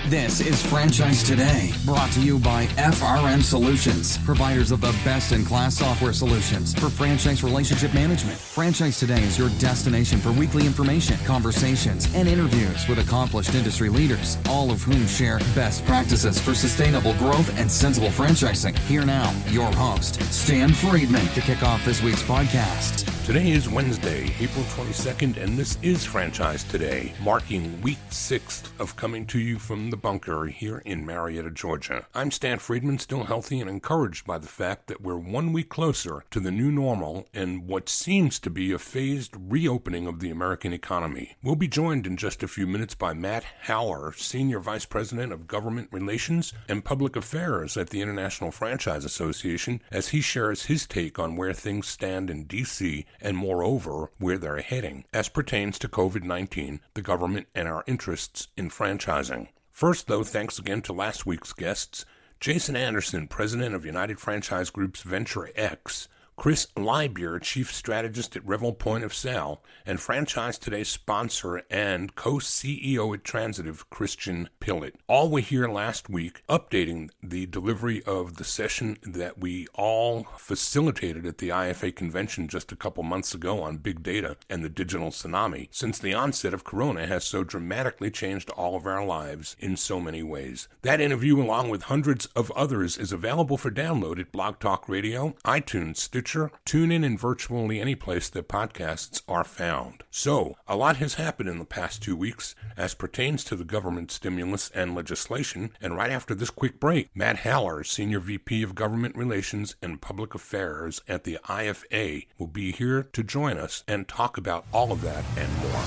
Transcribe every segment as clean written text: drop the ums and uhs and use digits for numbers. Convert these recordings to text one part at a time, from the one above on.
This is Franchise Today, brought to you by FRM Solutions, providers of the best-in-class software solutions for franchise relationship management. Franchise Today is your destination for weekly information, conversations, and interviews with accomplished industry leaders, all of whom share best practices for sustainable growth and sensible franchising. Here now, your host, Stan Friedman, to kick off this week's podcast. Today is Wednesday, April 22nd, and this is Franchise Today, marking week 6 of coming to you from the bunker here in Marietta, Georgia. I'm Stan Friedman, still healthy and encouraged by the fact that we're 1 week closer to the new normal and what seems to be a phased reopening of the American economy. We'll be joined in just a few minutes by Matt Haller, Senior Vice President of Government Relations and Public Affairs at the International Franchise Association, as he shares his take on where things stand in D.C. and moreover, where they're heading, as pertains to COVID-19, the government, and our interests in franchising. First, though, thanks again to last week's guests, Jason Anderson, President of United Franchise Group's Venture X, Chris Leibier, Chief Strategist at Revel Point of Sale, and Franchise Today's sponsor and co-CEO at Transitive, Christian Pillett. All were here last week updating the delivery of the session that we all facilitated at the IFA convention just a couple months ago on big data and the digital tsunami, since the onset of Corona has so dramatically changed all of our lives in so many ways. That interview, along with hundreds of others, is available for download at Blog Talk Radio, iTunes, Stitcher, TuneIn, and virtually any place that podcasts are found. So, a lot has happened in the past 2 weeks as pertains to the government stimulus and legislation, and right after this quick break, Matt Haller, Senior VP of Government Relations and Public Affairs at the IFA, will be here to join us and talk about all of that and more.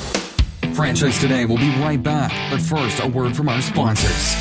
Franchise Today will be right back, but first, a word from our sponsors.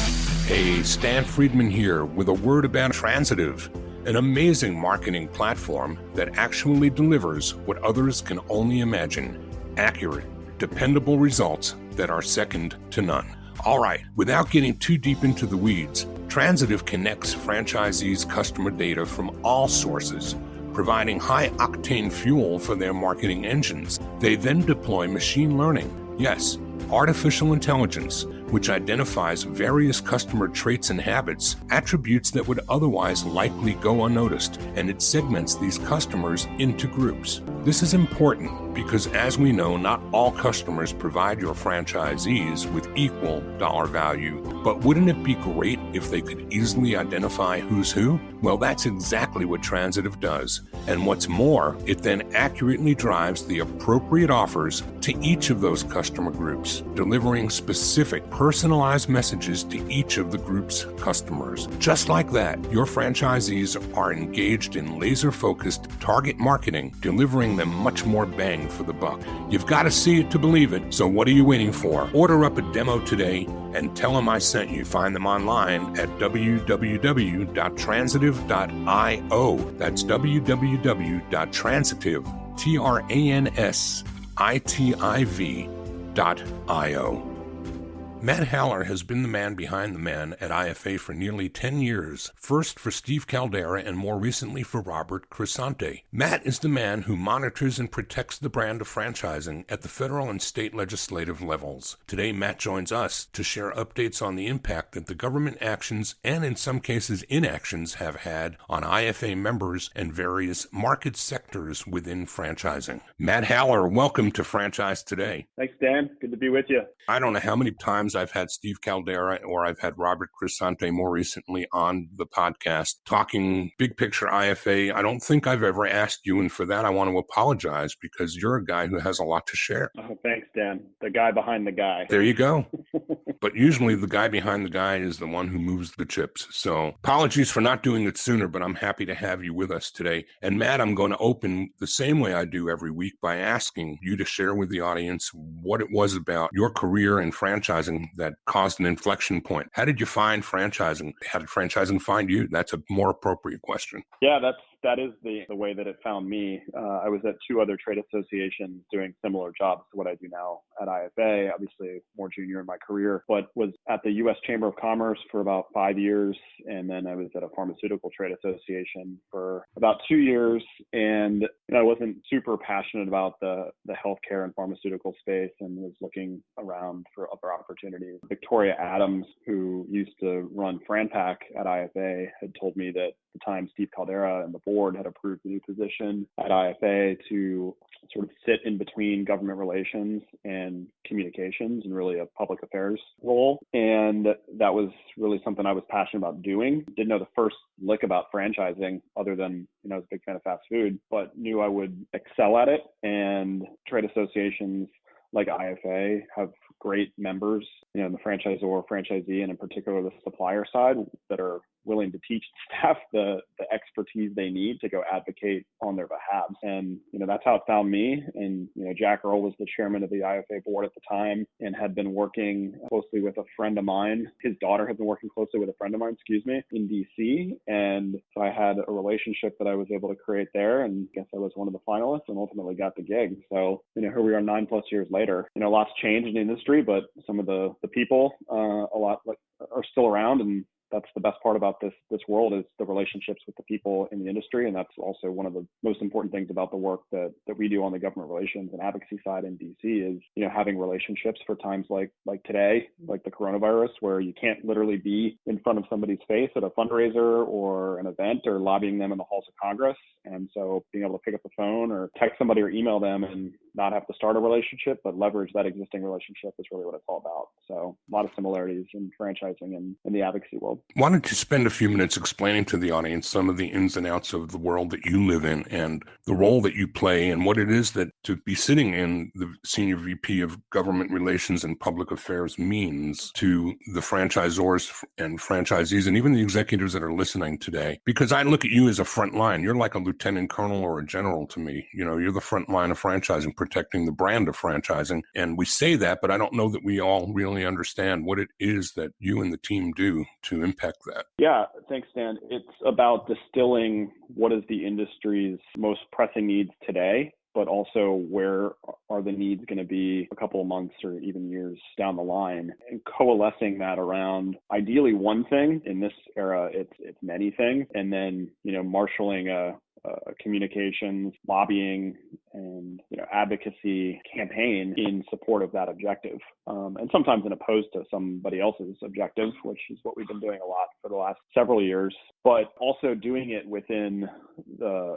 Hey, Stan Friedman here with a word about Transitive, an amazing marketing platform that actually delivers what others can only imagine: accurate, dependable results that are second to none. All right, without getting too deep into the weeds, Transitive connects franchisees' customer data from all sources, providing high-octane fuel for their marketing engines. They then deploy machine learning, yes, artificial intelligence, which identifies various customer traits and habits, attributes that would otherwise likely go unnoticed, and it segments these customers into groups. This is important because, as we know, not all customers provide your franchisees with equal dollar value. But wouldn't it be great if they could easily identify who's who? Well, that's exactly what Transitive does. And what's more, it then accurately drives the appropriate offers to each of those customer groups, delivering specific personalized messages to each of the group's customers. Just like that, your franchisees are engaged in laser-focused target marketing, delivering them much more bang for the buck. You've got to see it to believe it, so what are you waiting for? Order up a demo today and tell them I sent you. Find them online at www.transitive.io. That's www.transitive.io. Matt Haller has been the man behind the man at IFA for nearly 10 years, first for Steve Caldiera and more recently for Robert Cresanti. Matt is the man who monitors and protects the brand of franchising at the federal and state legislative levels. Today, Matt joins us to share updates on the impact that the government actions and in some cases inactions have had on IFA members and various market sectors within franchising. Matt Haller, welcome to Franchise Today. Thanks, Dan. Good to be with you. I don't know how many times I've had Steve Caldiera or I've had Robert Cresanti more recently on the podcast talking big picture IFA. I don't think I've ever asked you, and for that I want to apologize because you're a guy who has a lot to share. Oh, thanks, Dan. The guy behind the guy. There you go. But usually the guy behind the guy is the one who moves the chips. So apologies for not doing it sooner, but I'm happy to have you with us today. And Matt, I'm going to open the same way I do every week by asking you to share with the audience what it was about your career in franchising that caused an inflection point. How did you find franchising? How did franchising find you? That's a more appropriate question. Yeah, that's that is the way that it found me. I was at two other trade associations doing similar jobs to what I do now at IFA, obviously more junior in my career, but was at the U.S. Chamber of Commerce for about 5 years. And then I was at a pharmaceutical trade association for about 2 years. And I wasn't super passionate about the healthcare and pharmaceutical space and was looking around for other opportunities. Victoria Adams, who used to run FranPac at IFA, had told me that at the time Steve Caldiera and the board had approved a new position at IFA to sort of sit in between government relations and communications and really a public affairs role. And that was really something I was passionate about doing. Didn't know the first lick about franchising other than, I was a big fan of fast food, but knew I would excel at it. And trade associations like IFA have great members, in the franchisor, franchisee, and in particular the supplier side that are willing to teach staff the expertise they need to go advocate on their behalf. And, that's how it found me. And, Jack Earl was the chairman of the IFA board at the time and had been working closely with a friend of mine. His daughter had been working closely with a friend of mine, in DC. And so I had a relationship that I was able to create there. And I guess I was one of the finalists and ultimately got the gig. So, here we are 9+ years later. Lots changed in the industry, but some of the people, a lot are still around. And that's the best part about this world is the relationships with the people in the industry. And that's also one of the most important things about the work that we do on the government relations and advocacy side in DC is, having relationships for times like today, like the coronavirus, where you can't literally be in front of somebody's face at a fundraiser or an event or lobbying them in the halls of Congress. And so being able to pick up the phone or text somebody or email them and not have to start a relationship, but leverage that existing relationship is really what it's all about. So a lot of similarities in franchising and in the advocacy world. Why don't you spend a few minutes explaining to the audience some of the ins and outs of the world that you live in and the role that you play and what it is that to be sitting in the Senior VP of Government Relations and Public Affairs means to the franchisors and franchisees and even the executives that are listening today. Because I look at you as a front line. You're like a lieutenant colonel or a general to me. You're the front line of franchising, protecting the brand of franchising. And we say that, but I don't know that we all really understand what it is that you and the team do to impact that. Yeah, thanks, Dan. It's about distilling what is the industry's most pressing needs today, but also where are the needs going to be a couple of months or even years down the line, and coalescing that around ideally one thing. In this era, it's many things, and then marshaling a communications, lobbying, and advocacy campaign in support of that objective, and sometimes in opposed to somebody else's objective, which is what we've been doing a lot for the last several years. But also doing it within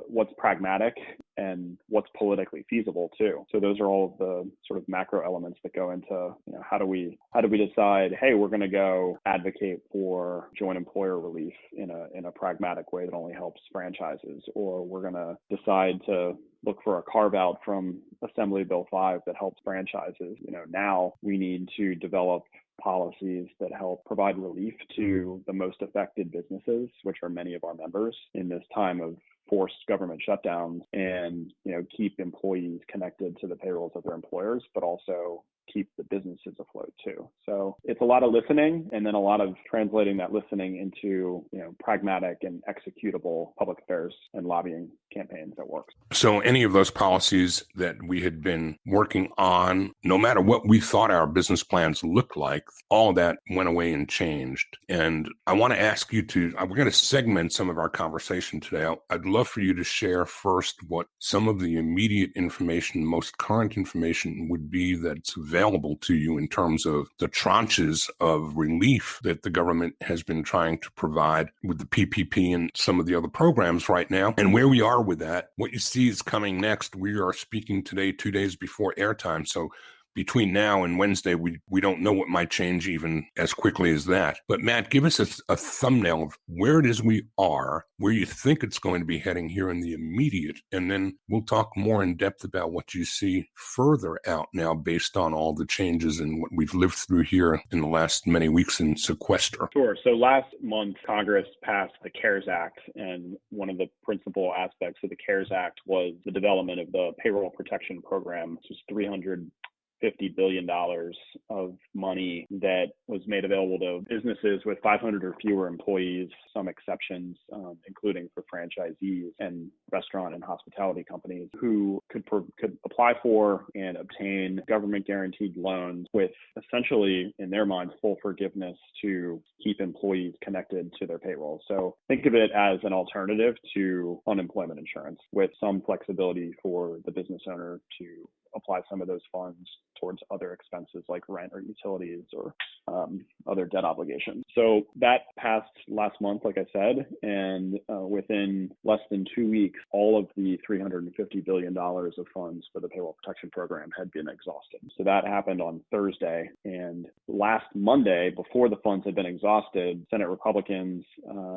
what's pragmatic and what's politically feasible too. So those are all of the sort of macro elements that go into how do we decide, hey, we're going to go advocate for joint employer relief in a pragmatic way that only helps franchises, or we're going to decide to look for a carve out from Assembly Bill 5 that helps franchises. Now we need to develop policies that help provide relief to the most affected businesses, which are many of our members in this time of forced government shutdowns, and keep employees connected to the payrolls of their employers, but also keep the businesses afloat too. So it's a lot of listening, and then a lot of translating that listening into pragmatic and executable public affairs and lobbying campaigns that work. So any of those policies that we had been working on, no matter what we thought our business plans looked like, all of that went away and changed. And I want to ask you we're going to segment some of our conversation today. I'd love for you to share first what some of the immediate information, most current information would be that's available to you in terms of the tranches of relief that the government has been trying to provide with the PPP and some of the other programs right now, and where we are with that. What you see is coming next. We are speaking today 2 days before airtime, so between now and Wednesday, we don't know what might change even as quickly as that. But Matt, give us a thumbnail of where it is we are, where you think it's going to be heading here in the immediate, and then we'll talk more in depth about what you see further out now based on all the changes and what we've lived through here in the last many weeks in sequester. Sure. So last month, Congress passed the CARES Act, and one of the principal aspects of the CARES Act was the development of the Payroll Protection Program, which is $300 billion of money that was made available to businesses with 500 or fewer employees, some exceptions, including for franchisees and restaurant and hospitality companies who could apply for and obtain government guaranteed loans with essentially, in their minds, full forgiveness to keep employees connected to their payroll. So think of it as an alternative to unemployment insurance with some flexibility for the business owner to apply some of those funds towards other expenses like rent or utilities or other debt obligations. So that passed last month, like I said, and within less than 2 weeks, all of the $350 billion of funds for the payroll protection program had been exhausted. So that happened on Thursday. And last Monday, before the funds had been exhausted, Senate Republicans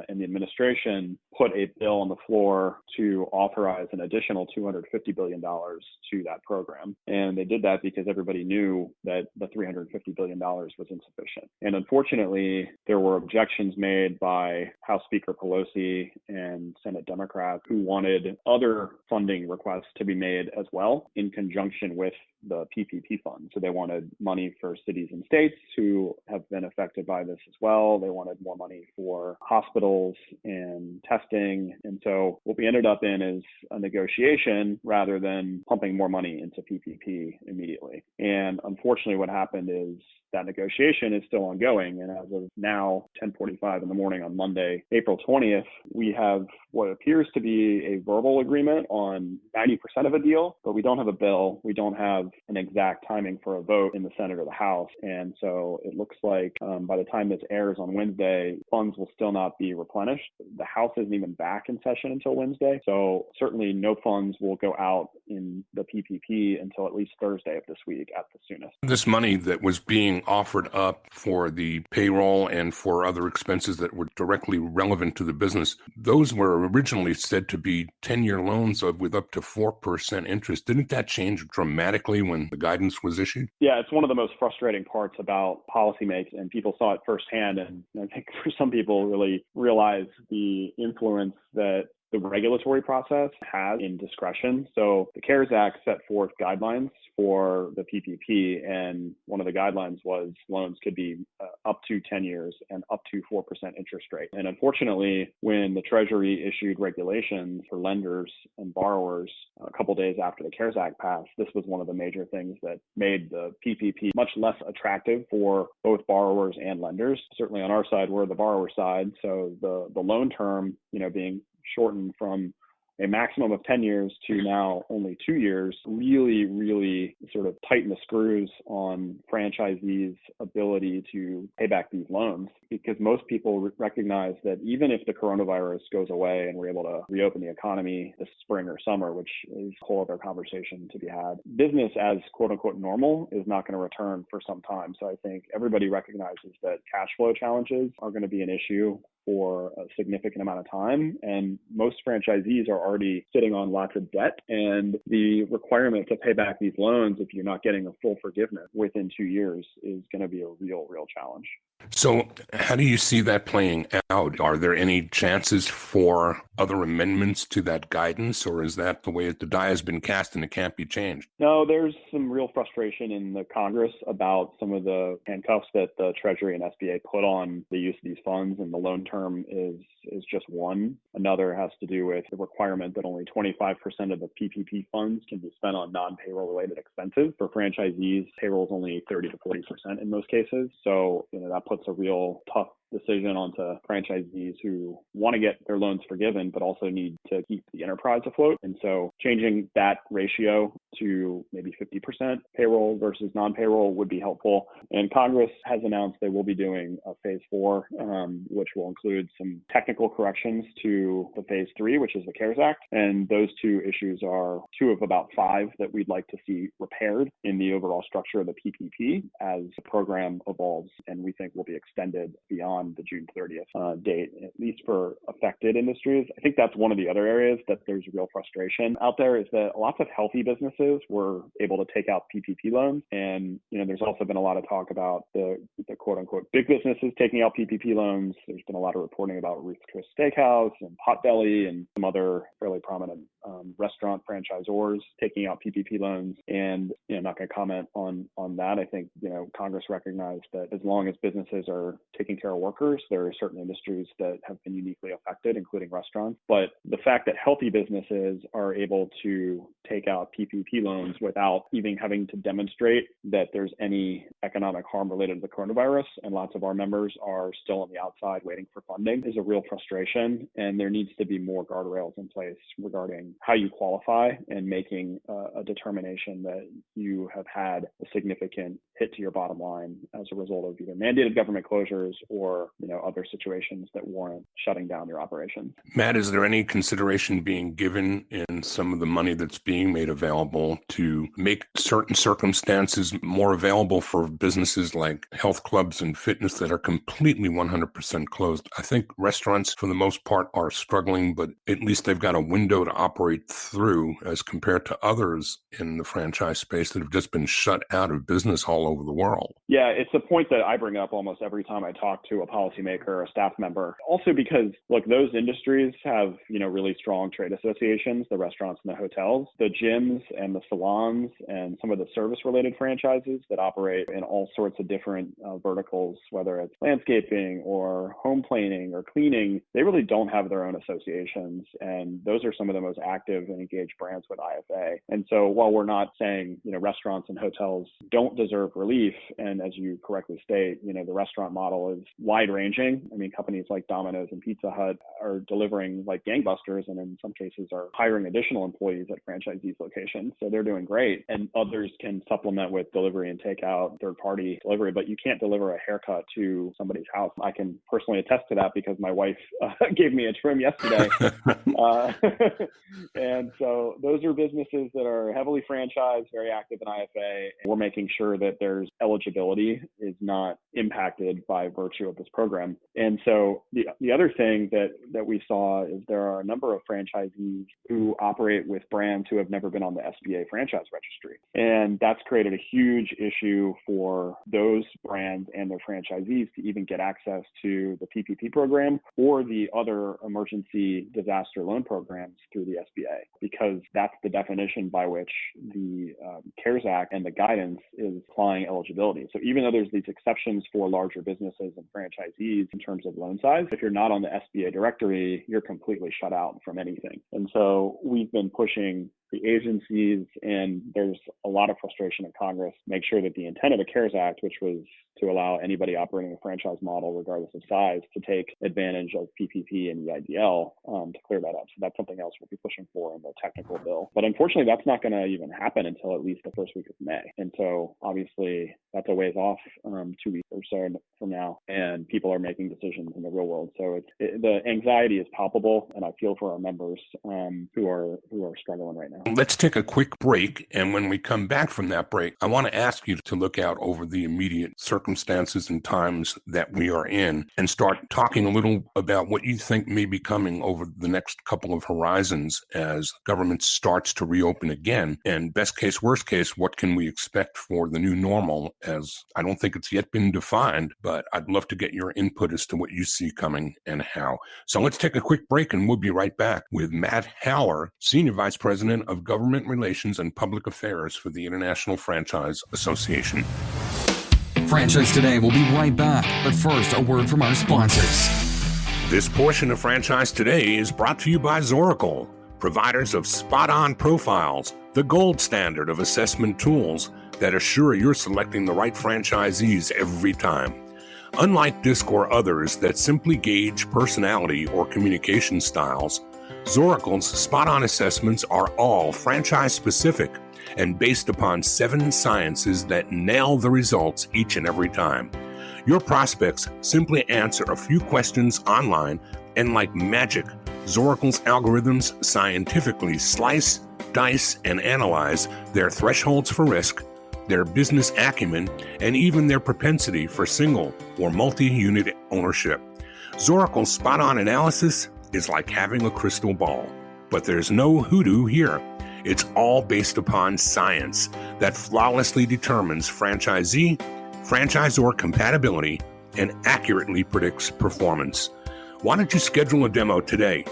and the administration put a bill on the floor to authorize an additional $250 billion to that program. And they did that because everybody knew that the $350 billion was insufficient. And unfortunately, there were objections made by House Speaker Pelosi and Senate Democrats who wanted other funding requests to be made as well in conjunction with the PPP fund. So they wanted money for cities and states who have been affected by this as well. They wanted more money for hospitals and testing. And so what we ended up in is a negotiation rather than pumping more money into PPP immediately. And unfortunately, what happened is that negotiation is still ongoing. And as of now, 10:45 in the morning on Monday, April 20th, we have what appears to be a verbal agreement on 90% of a deal, but we don't have a bill. We don't have an exact timing for a vote in the Senate or the House. And so it looks like by the time this airs on Wednesday, funds will still not be replenished. The House isn't even back in session until Wednesday. So certainly no funds will go out in the PPP until at least Thursday of this week at the soonest. This money that was being offered up for the payroll and for other expenses that were directly relevant to the business, those were originally said to be 10-year loans with up to 4% interest. Didn't that change dramatically when the guidance was issued? Yeah, it's one of the most frustrating parts about policymaking, and people saw it firsthand. And I think for some people really realize the influence that the regulatory process has in discretion. So the CARES Act set forth guidelines for the PPP, and one of the guidelines was loans could be up to 10 years and up to 4% interest rate. And unfortunately, when the Treasury issued regulations for lenders and borrowers a couple days after the CARES Act passed, this was one of the major things that made the PPP much less attractive for both borrowers and lenders. Certainly on our side, we're the borrower side. So the loan term, being shortened from a maximum of 10 years to now only 2 years, really sort of tighten the screws on franchisees' ability to pay back these loans, because most people recognize that even if the coronavirus goes away and we're able to reopen the economy this spring or summer, which is a whole other conversation to be had, business as quote unquote normal is not going to return for some time. So I think everybody recognizes that cash flow challenges are going to be an issue for a significant amount of time. And most franchisees are already sitting on lots of debt. And the requirement to pay back these loans, if you're not getting a full forgiveness within 2 years, is going to be a real challenge. So how do you see that playing out? Are there any chances for other amendments to that guidance, or is that the way the die has been cast and it can't be changed? No, there's some real frustration in the Congress about some of the handcuffs that the Treasury and SBA put on the use of these funds, and the loan term is just one. Another has to do with the requirement that only 25% of the PPP funds can be spent on non-payroll related expenses. For franchisees, payroll is only 30 to 40% in most cases. So, that puts a real tough decision onto franchisees who want to get their loans forgiven, but also need to keep the enterprise afloat. And so changing that ratio to maybe 50% payroll versus non-payroll would be helpful. And Congress has announced they will be doing a phase 4, which will include some technical corrections to the phase 3, which is the CARES Act. And those two issues are 2 of about 5 that we'd like to see repaired in the overall structure of the PPP as the program evolves, and we think will be extended beyond the June 30th date, at least for affected industries. I think that's one of the other areas that there's real frustration out there, is that lots of healthy businesses were able to take out PPP loans. And, there's also been a lot of talk about the quote unquote big businesses taking out PPP loans. There's been a lot of reporting about Ruth's Chris Steakhouse and Potbelly and some other fairly prominent restaurant franchisors taking out PPP loans. And, not going to comment on that. I think, Congress recognized that as long as businesses are taking care of workers, there are certain industries that have been uniquely affected, including restaurants. But the fact that healthy businesses are able to take out PPP loans without even having to demonstrate that there's any economic harm related to the coronavirus, and lots of our members are still on the outside waiting for funding, is a real frustration. And there needs to be more guardrails in place regarding how you qualify and making a determination that you have had a significant hit to your bottom line as a result of either mandated government closures or, other situations that warrant shutting down your operations. Matt, is there any consideration being given in some of the money that's being made available to make certain circumstances more available for businesses like health clubs and fitness that are completely 100% closed? I think restaurants, for the most part, are struggling, but at least they've got a window to operate through as compared to others in the franchise space that have just been shut out of business all over the world. Yeah, it's a point that I bring up almost every time I talk to a policymaker or a staff member. Also because, look, those industries have, really strong trade associations, the restaurants and the hotels, the gyms and the salons, and some of the service-related franchises that operate in all sorts of different verticals, whether it's landscaping or home planing or cleaning. They really don't have their own associations, and those are some of the most active and engaged brands with IFA. And so while we're not saying, restaurants and hotels don't deserve relief, and as you correctly state, the restaurant model is wide-ranging. I mean, companies like Domino's and Pizza Hut are delivering like gangbusters, and in some cases are hiring additional employees at franchisees' locations. So they're doing great. And others can supplement with delivery and takeout, third-party delivery, but you can't deliver a haircut to somebody's house. I can personally attest to that because my wife gave me a trim yesterday. And so those are businesses that are heavily franchised, very active in IFA. And we're making sure that there's eligibility is not impacted by virtue of this program. And so the other thing that we saw is there are a number of franchisees who operate with brands who have never been on the SBA franchise registry. And that's created a huge issue for those brands and their franchisees to even get access to the PPP program or the other emergency disaster loan programs through the SBA, because that's the definition by which the CARES Act and the guidance is applying eligibility. So even though there's these exceptions for larger businesses and franchisees in terms of loan size, if you're not on the SBA directory, you're completely shut out from anything. And so we've been pushing the agencies, and there's a lot of frustration in Congress, make sure that the intent of the CARES Act, which was to allow anybody operating a franchise model, regardless of size, to take advantage of PPP and EIDL to clear that up. So that's something else we'll be pushing for in the technical bill. But unfortunately, that's not going to even happen until at least the first week of May. And so obviously that's a ways off, 2 weeks or so from now, and people are making decisions in the real world. So the anxiety is palpable, and I feel for our members who are struggling right now. Let's take a quick break, and when we come back from that break, I want to ask you to look out over the immediate circumstances and times that we are in and start talking a little about what you think may be coming over the next couple of horizons as government starts to reopen again. And best case, worst case, what can we expect for the new normal, as I don't think it's yet been defined, but I'd love to get your input as to what you see coming and how. So let's take a quick break, and we'll be right back with Matt Howler, Senior Vice President of Government Relations and Public Affairs for the International Franchise Association. Franchise Today will be right back, but first, a word from our sponsors. This portion of Franchise Today is brought to you by Zoracle, providers of spot-on profiles, the gold standard of assessment tools that assure you're selecting the right franchisees every time. Unlike DISC or others that simply gauge personality or communication styles, Zoracle's spot-on assessments are all franchise-specific and based upon 7 sciences that nail the results each and every time. Your prospects simply answer a few questions online, and like magic, Zoracle's algorithms scientifically slice, dice, and analyze their thresholds for risk, their business acumen, and even their propensity for single or multi-unit ownership. Zoracle's spot-on analysis is like having a crystal ball, but there's no hoodoo here. It's all based upon science that flawlessly determines franchisee, franchisor compatibility, and accurately predicts performance. Why don't you schedule a demo today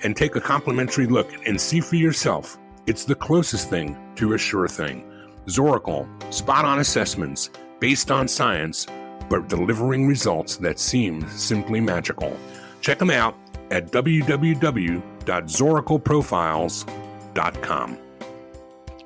and take a complimentary look and see for yourself. It's the closest thing to a sure thing. Zoracle, spot-on assessments based on science, but delivering results that seem simply magical. Check them out at www.zoracleprofiles.com.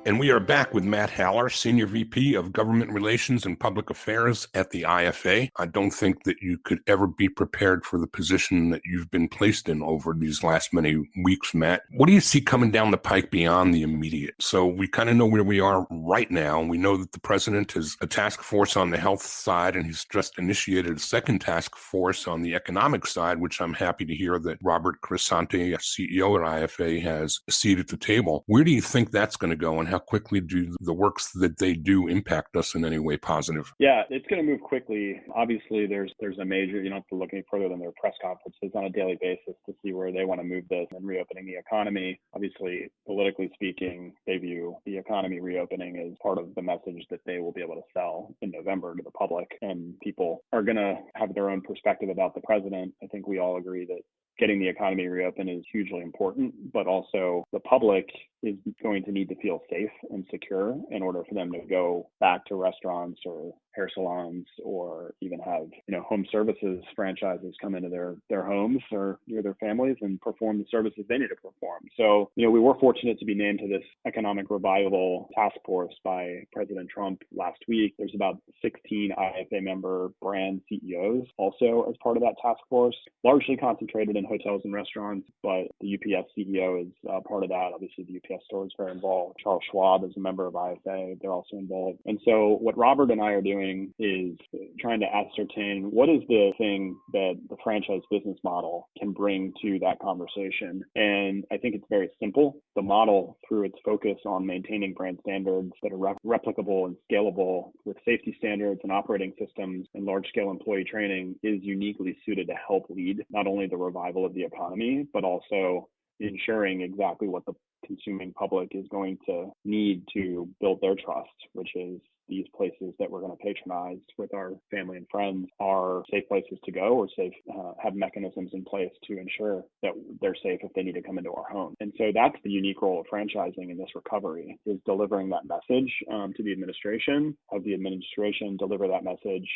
And we are back with Matt Haller, Senior VP of Government Relations and Public Affairs at the IFA. I don't think that you could ever be prepared for the position that you've been placed in over these last many weeks, Matt. What do you see coming down the pike beyond the immediate? So we kind of know where we are right now. We know that the president has a task force on the health side, and he's just initiated a second task force on the economic side, which I'm happy to hear that Robert Cresanti, CEO at IFA, has a seat at the table. Where do you think that's going to go, and how quickly do the works that they do impact us in any way positive? Yeah, it's going to move quickly. Obviously, there's a major, you don't have to look any further than their press conferences on a daily basis to see where they want to move this and reopening the economy. Obviously, politically speaking, they view the economy reopening as part of the message that they will be able to sell in November to the public. And people are going to have their own perspective about the president. I think we all agree that getting the economy reopened is hugely important, but also the public is going to need to feel safe and secure in order for them to go back to restaurants or hair salons, or even have, home services franchises come into their homes or near their families and perform the services they need to perform. So, we were fortunate to be named to this economic revival task force by President Trump last week. There's about 16 IFA member brand CEOs also as part of that task force, largely concentrated in hotels and restaurants, but the UPS CEO is part of that. Obviously, the UPS store is very involved. Charles Schwab is a member of IFA. They're also involved. And so what Robert and I are doing is trying to ascertain what is the thing that the franchise business model can bring to that conversation. And I think it's very simple. The model, through its focus on maintaining brand standards that are replicable and scalable with safety standards and operating systems and large-scale employee training, is uniquely suited to help lead not only the revival of the economy, but also ensuring exactly what the consuming public is going to need to build their trust, which is these places that we're going to patronize with our family and friends are safe places to go, or safe, have mechanisms in place to ensure that they're safe if they need to come into our home. And so that's the unique role of franchising in this recovery, is delivering that message to the administration, have the administration deliver that message,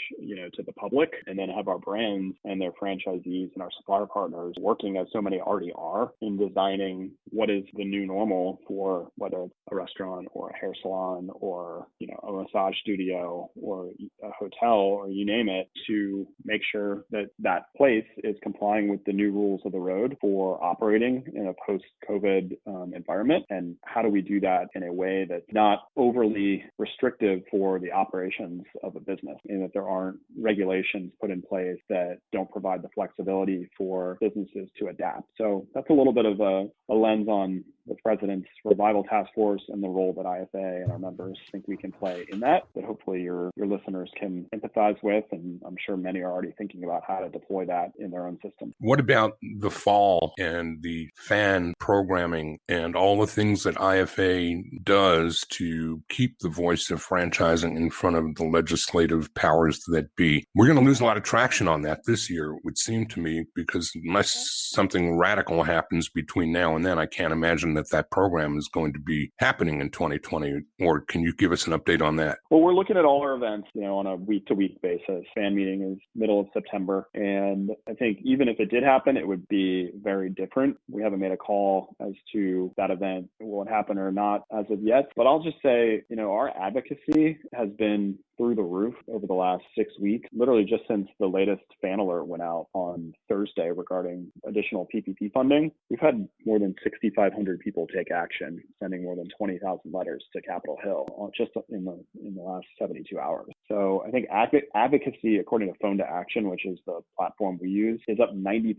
to the public, and then have our brands and their franchisees and our supplier partners working, as so many already are, in designing what is the new normal for whether it's a restaurant or a hair salon or, a massage studio or a hotel or you name it, to make sure that that place is complying with the new rules of the road for operating in a post-COVID environment. And how do we do that in a way that's not overly restrictive for the operations of a business, and that there aren't regulations put in place that don't provide the flexibility for businesses to adapt. So that's a little bit of a lens on the President's Revival Task Force and the role that IFA and our members think we can play in that hopefully your listeners can empathize with. And I'm sure many are already thinking about how to deploy that in their own system. What about the fall and the fan programming and all the things that IFA does to keep the voice of franchising in front of the legislative powers that be? We're going to lose a lot of traction on that this year, it would seem to me, because unless something radical happens between now and then, I can't imagine that program is going to be happening in 2020. Or can you give us an update on that? Well, we're looking at all our events, on a week-to-week basis. Fan meeting is middle of September. And I think even if it did happen, it would be very different. We haven't made a call as to that event will it happen or not as of yet. But I'll just say, our advocacy has been through the roof over the last 6 weeks, literally just since the latest fan alert went out on Thursday regarding additional PPP funding. We've had more than 6,500 people take action, sending more than 20,000 letters to Capitol Hill just in the last 72 hours. So I think advocacy, according to Phone to Action, which is the platform we use, is up 90%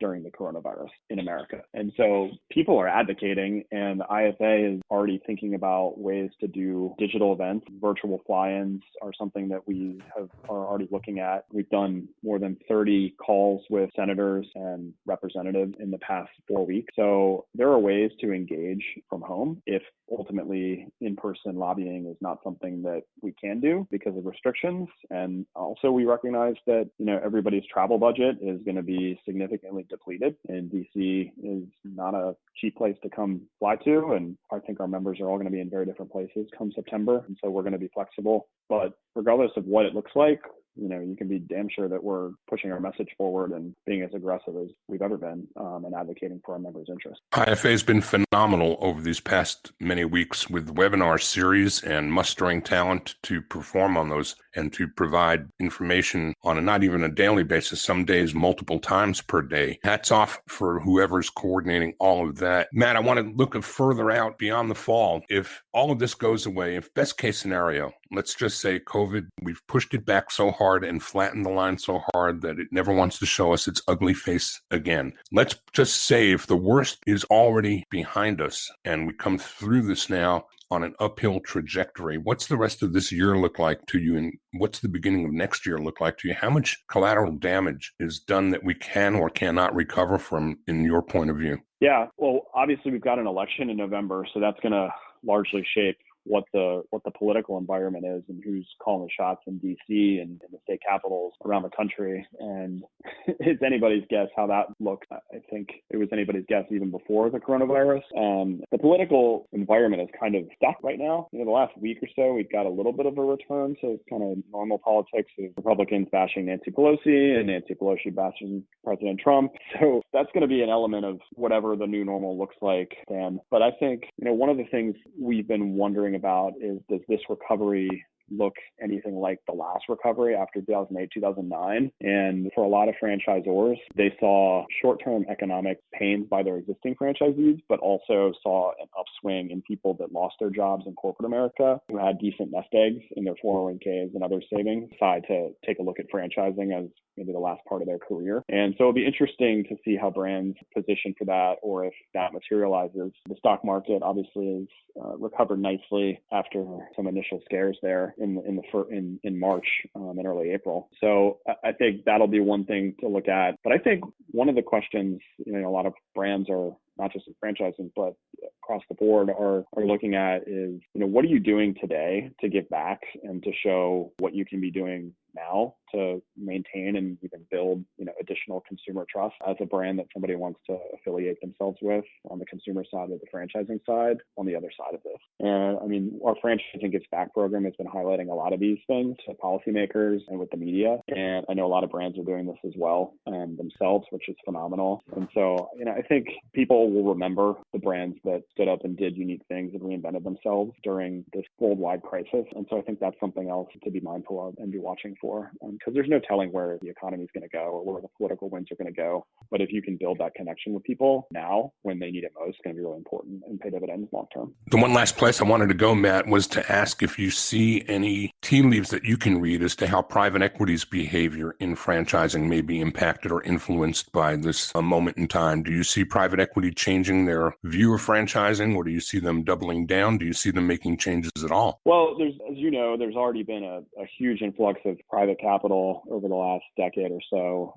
during the coronavirus in America. And so people are advocating, and IFA is already thinking about ways to do digital events. Virtual fly-ins are something that we are already looking at. We've done more than 30 calls with senators and representatives in the past 4 weeks. So there are ways to engage from home if ultimately in-person lobbying is not something that we can do because of restrictions. And also we recognize that, everybody's travel budget is going to be significantly depleted, and DC is not a cheap place to come fly to. And I think our members are all going to be in very different places come September. And so we're going to be flexible. But regardless of what it looks like, you can be damn sure that we're pushing our message forward and being as aggressive as we've ever been and advocating for our members' interests. IFA has been phenomenal over these past many weeks with webinar series and mustering talent to perform on those and to provide information on not even a daily basis, some days multiple times per day. Hats off for whoever's coordinating all of that. Matt, I want to look further out beyond the fall. If all of this goes away, if best case scenario, let's just say COVID, we've pushed it back so hard and flattened the line so hard that it never wants to show us its ugly face again. Let's just say if the worst is already behind us and we come through this now on an uphill trajectory, what's the rest of this year look like to you? And what's the beginning of next year look like to you? How much collateral damage is done that we can or cannot recover from in your point of view? Yeah, well, obviously we've got an election in November, so that's going to largely shape what the political environment is and who's calling the shots in DC and in the state capitals around the country. And it's anybody's guess how that looks. I think it was anybody's guess even before the coronavirus. The political environment is kind of stuck right now. The last week or so, we've got a little bit of a return to kind of normal politics of Republicans bashing Nancy Pelosi and Nancy Pelosi bashing President Trump. So that's going to be an element of whatever the new normal looks like, Dan. But I think, one of the things we've been wondering about is, does this recovery look anything like the last recovery after 2008, 2009? And for a lot of franchisors, they saw short-term economic pains by their existing franchisees, but also saw an upswing in people that lost their jobs in corporate America who had decent nest eggs in their 401ks and other savings, decide to take a look at franchising as maybe the last part of their career. And so it'll be interesting to see how brands position for that, or if that materializes. The stock market obviously has recovered nicely after some initial scares there in March and early April. So I think that'll be one thing to look at. But I think one of the questions, a lot of brands are, not just in franchising, but across the board are looking at is, what are you doing today to give back and to show what you can be doing now to maintain and even build, additional consumer trust as a brand that somebody wants to affiliate themselves with on the consumer side or the franchising side on the other side of this. And our Franchising Gets Back program has been highlighting a lot of these things to policymakers and with the media. And I know a lot of brands are doing this as well themselves, which is phenomenal. And so, I think people will remember the brands that stood up and did unique things and reinvented themselves during this worldwide crisis. And so I think that's something else to be mindful of and be watching for, because there's no telling where the economy is going to go or where the political winds are going to go. But if you can build that connection with people now when they need it most, it's going to be really important and pay dividends long term. The one last place I wanted to go, Matt, was to ask if you see any tea leaves that you can read as to how private equity's behavior in franchising may be impacted or influenced by this moment in time. Do you see private equity changing their view of franchising, or do you see them doubling down? Do you see them making changes at all? Well, there's already been a huge influx of private capital over the last decade or so.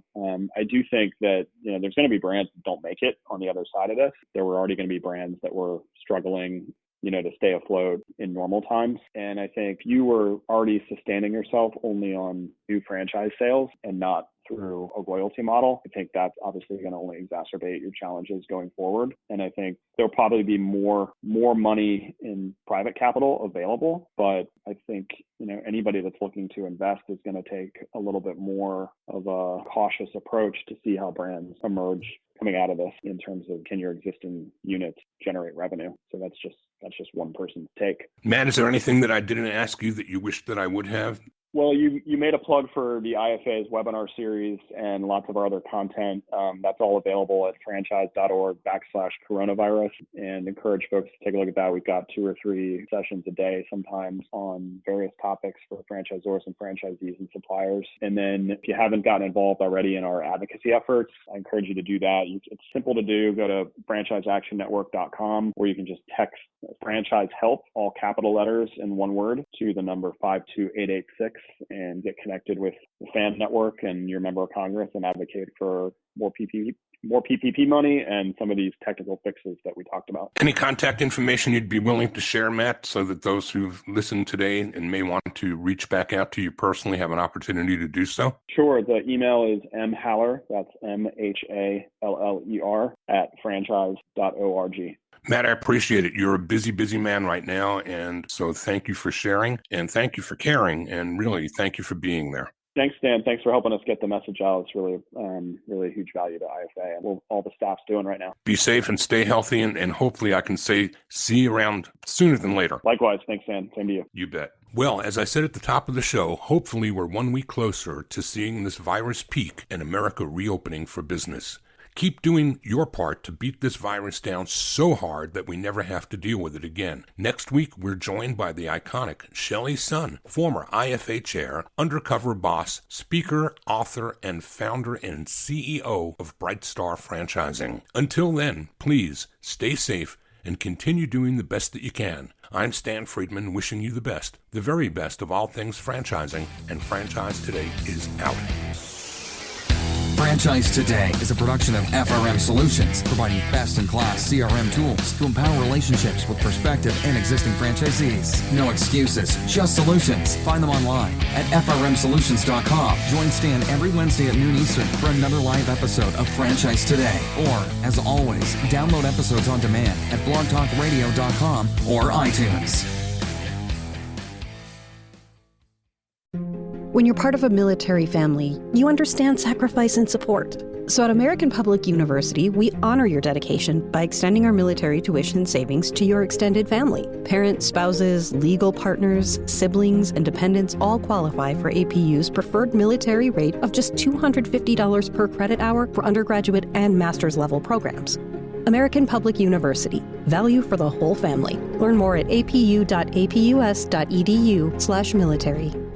I do think that, there's going to be brands that don't make it on the other side of this. There were already going to be brands that were struggling, to stay afloat in normal times. And I think you were already sustaining yourself only on new franchise sales and not through a royalty model. I think that's obviously going to only exacerbate your challenges going forward. And I think there'll probably be more money in private capital available. But I think, anybody that's looking to invest is going to take a little bit more of a cautious approach to see how brands emerge coming out of this in terms of, can your existing units generate revenue? So that's just one person's take. Matt, is there anything that I didn't ask you that you wish that I would have? Well, you made a plug for the IFA's webinar series and lots of our other content. That's all available at franchise.org/coronavirus, and encourage folks to take a look at that. We've got 2 or 3 sessions a day, sometimes on various topics for franchisors and franchisees and suppliers. And then if you haven't gotten involved already in our advocacy efforts, I encourage you to do that. It's simple to do. Go to franchiseactionnetwork.com, or you can just text franchise help, all capital letters in one word, to the number 52886. and get connected with the FAN network and your member of Congress and advocate for more PPP money and some of these technical fixes that we talked about. Any contact information you'd be willing to share, Matt, so that those who've listened today and may want to reach back out to you personally have an opportunity to do so? Sure. The email is mhaller, that's MHALLER, at franchise.org. Matt, I appreciate it. You're a busy, busy man right now. And so thank you for sharing and thank you for caring. And really, thank you for being there. Thanks, Dan. Thanks for helping us get the message out. It's really, really a huge value to IFA and what all the staff's doing right now. Be safe and stay healthy. And hopefully I can say, see you around sooner than later. Likewise. Thanks, Dan. Same to you. You bet. Well, as I said at the top of the show, hopefully we're 1 week closer to seeing this virus peak and America reopening for business. Keep doing your part to beat this virus down so hard that we never have to deal with it again. Next week, we're joined by the iconic Shelley Sun, former IFA chair, undercover boss, speaker, author, and founder and CEO of Bright Star Franchising. Until then, please stay safe and continue doing the best that you can. I'm Stan Friedman, wishing you the best, the very best of all things franchising, and Franchise Today is out. Franchise Today is a production of FRM Solutions, providing best-in-class CRM tools to empower relationships with prospective and existing franchisees. No excuses, just solutions. Find them online at frmsolutions.com. Join Stan every Wednesday at noon Eastern for another live episode of Franchise Today. Or, as always, download episodes on demand at blogtalkradio.com or iTunes. When you're part of a military family, you understand sacrifice and support. So at American Public University, we honor your dedication by extending our military tuition savings to your extended family. Parents, spouses, legal partners, siblings, and dependents all qualify for APU's preferred military rate of just $250 per credit hour for undergraduate and master's level programs. American Public University. Value for the whole family. Learn more at apu.apus.edu/military.